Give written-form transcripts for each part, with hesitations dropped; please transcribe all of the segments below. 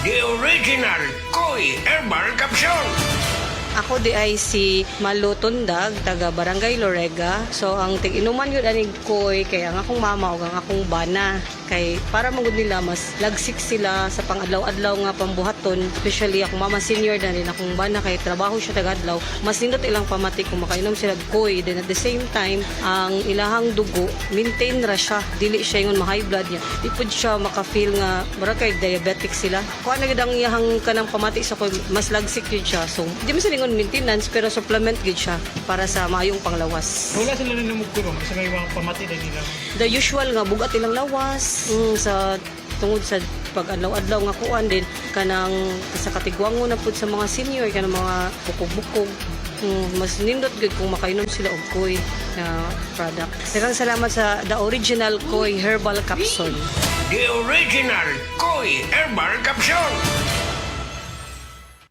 The original Koi Herbal Capsule. Ako di ay si Malu Tundag, taga Barangay Lorega. So ang tig-inuman yun aning koy, kaya ang akong mama o ang akong bana. Kay para magud nila mas lagsik sila sa pang-adlaw-adlaw nga pambuhaton. Especially akong mama senior na rin akong bana kay trabaho siya taga-adlaw. Mas nindot ilang pamati kung makainom sila og koy. Then at the same time, ang ilahang dugo, maintain ra siya. Dili siya yung ma-high blood niya. Di pud siya maka-feel nga bara kay diabetic sila. Kuha na gid ang iyahang kanang pamati sa koy, mas lagsik yun siya. So di man siningon maintenance pero supplement gid siya para sa maayong panglawas. Wala sila na namugkulong sa may mga pamati na nila. The usual nga bugat ilang lawas sa tungod sa pag-adlaw-adlaw nga kuan din kanang sa katigwango na pud sa mga senior kanang mga bukog-bukog. Mas nindot gud kung makainom sila og koy na product. Daghang salamat sa The Original Koi Herbal Capsule. The original Koi Herbal Capsule.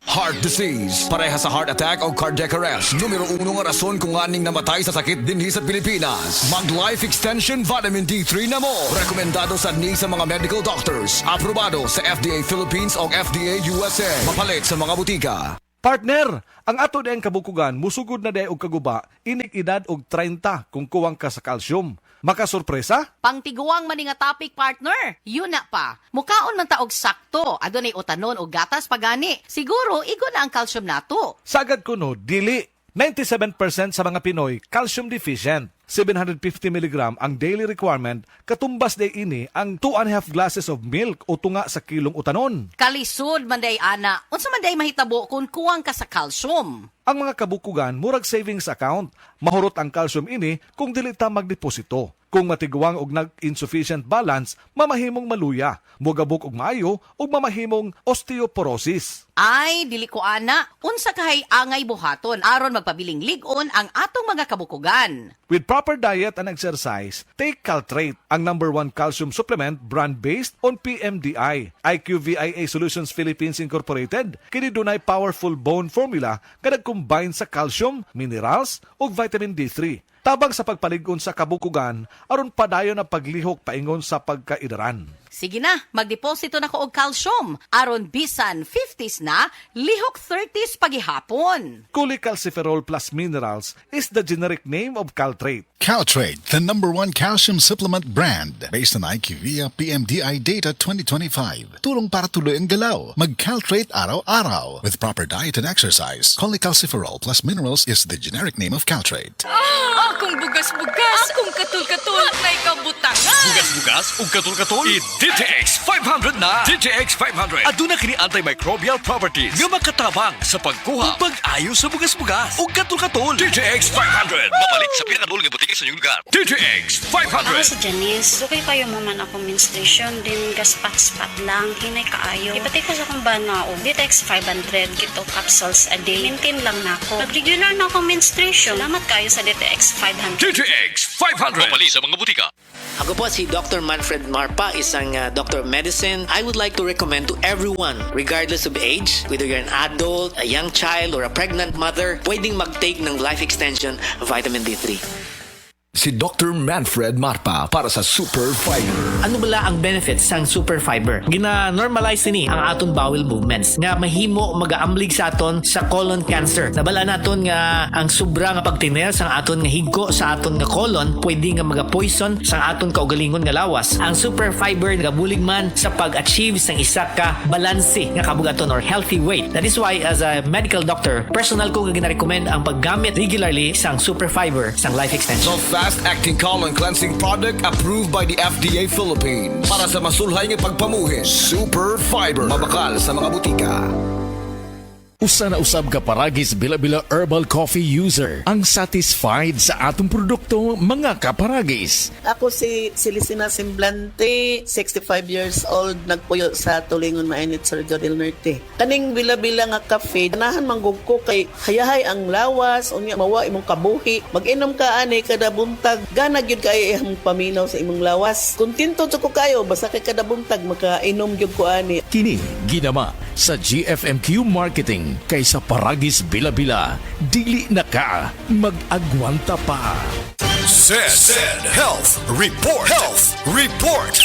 Heart disease, pareha sa heart attack o cardiac arrest. Numero 1 nga rason kung aning namatay sa sakit dinhi sa Pilipinas. Mag Life Extension Vitamin D3 na mo. Rekomendado sa ni sa mga medical doctors. Aprobado sa FDA Philippines o FDA USA. Mapalit sa mga butika. Partner, ang ato dayang kabukugan musugod na day og kaguba inig edad og 30 kung kuwang ka sa calcium. Makasurpresa? Pangtiguang mani nga topic, partner. Yun na pa. Mukaon man taog sakto. Adunay utanon o gatas pagani. Siguro, igo na ang calcium nato. Sagad kuno, dili. 97% sa mga Pinoy calcium deficient. 750 mg ang daily requirement, katumbas day ini ang 2.5 glasses of milk o tunga sa kilong utanon. Kalisod man day ana. Unsa man day mahitabo kung kuwang ka sa calcium. Ang mga kabukugan, murag savings account. Mahurot ang calcium ini kung dili ta magdeposito. Kung matiguang og nag-insufficient balance, mamahimong maluya, mugabok og maayo, ug mamahimong osteoporosis. Ay, dili ko ana. Unsa kahay angay buhaton aron magpabiling ligon ang atong mga kabukugan. With proper diet and exercise, take Caltrate, ang #1 calcium supplement brand based on PMDI. IQVIA Solutions Philippines Incorporated, kini dunay powerful bone formula nga nag-combine sa calcium, minerals ug vitamin D3. Tabang sa pagpaligon sa kabukugan, aron padayon ang paglihok paingon sa pagkaidaran. Sige na, magdeposito na ko og calcium. Aron bisan 50s na, lihok 30s pagihapon. Cholecalciferol plus minerals is the generic name of Caltrate. Caltrate, the #1 calcium supplement brand based on IQVIA PMDI data 2025. Tulong para tuloy ang galaw. Mag-Caltrate araw-araw with proper diet and exercise. Cholecalciferol plus minerals is the generic name of Caltrate. Akong bugas-bugas, akong katul-katul, may kabutangan. Bugas-bugas o katul-katul? DTX 500 na! DTX 500 aduna kini antimicrobial properties nga makatabang sa pagkuha ug pag-ayo sa bugas-bugas o katul-katul. DTX 500 mabalik sa pinakadul nga butika sa inyong lugar. DTX 500. Ako si Janice. Dugay kayo maman ako menstruation din gaspat-spat lang hinay kaayo. Ipatay ko sa kong bana o DTX 500 kito capsules a day. Maintain lang na ako. Pag regular na ako menstruation, salamat kayo sa DTX 500. DTX 500 mabalik sa mga butika. Ako po si Dr. Manfred Marpa, isang Doctor of Medicine. I would like to recommend to everyone, regardless of age, whether you're an adult, a young child, or a pregnant mother, pwedeng mag-take ng Life Extension Vitamin D3. Si Dr. Manfred Marpa para sa Super Fiber. Ano bala ang benefits sang Super Fiber? Gina-normalize ni ang aton bowel movements nga mahimo mag-aamblig sa aton sa colon cancer. Nabala naton nga ang sobra nga pagtiner sang aton nga higko sa aton nga colon pwede nga maga-poison sang aton kaugalingon nga lawas. Ang Super Fiber nagabulig man sa pag-achieve sang isa ka balanse nga kabugaton or healthy weight. That is why as a medical doctor, personal ko nga gina-recommend ang paggamit regularly sang Super Fiber sang Life Extension. Fast-acting colon cleansing product approved by the FDA Philippines. Para sa masulhay ng pagpamuhin, Super Fiber. Mabakal sa mga butika. Usa na usab ka paragis bila-bila herbal coffee user ang satisfied sa atong produkto mga kaparagis. Ako si Celicina Semblante, 65 years old, nagpuyo sa Tulingon Mainit, Surigao del Norte. Kaning bila-bila nga cafe, ganahan manggug ko kay hayahay ang lawas, unya mawa imong kabuhi. Mag-inom ka ani kada buntag, gana gyud kay imong paminaw sa imong lawas. Kontento ko kayo basta kay kada buntag makainom gyud ko ani. Kini ginama sa GFMQ Marketing kaysa paragis bila-bila, dili na ka mag-agwanta pa. Said Health Report. Health Report.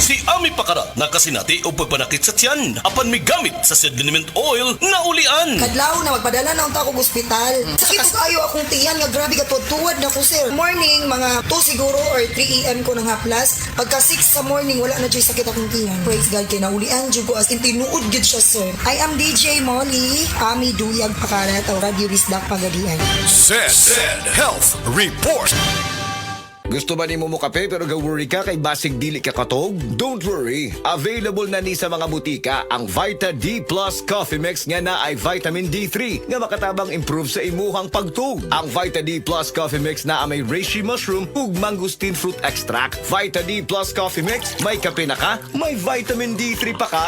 Si Ami Pakara nakasinati o pagpanakit sa tiyan apan may gamit sa seed liniment oil na ulian. Kadlaw na magpadala na unta akong ospital. Sakit kayo akong tiyan nga grabe ka tuwad na ko sir. Morning mga 2 siguro or 3 AM ko nang haplas. Pagka 6 sa morning wala na jud sakit akong tiyan. Praise God kay naulian jud ko as in tinuod gid siya sir. I am DJ Molly, Ami Duyag Pakara taw Radio Risdak Pagadian. Said Health Report. Gusto ba ni mo kape pero ga-worry ka kay basig dili ka katog? Don't worry. Available na ni sa mga butika ang Vita D Plus Coffee Mix nga na ay vitamin D3 nga makatabang improve sa imuhang pagtug. Ang Vita D Plus Coffee Mix na may reishi mushroom ug mangosteen fruit extract. Vita D Plus Coffee Mix, may kape na ka, may vitamin D3 pa ka.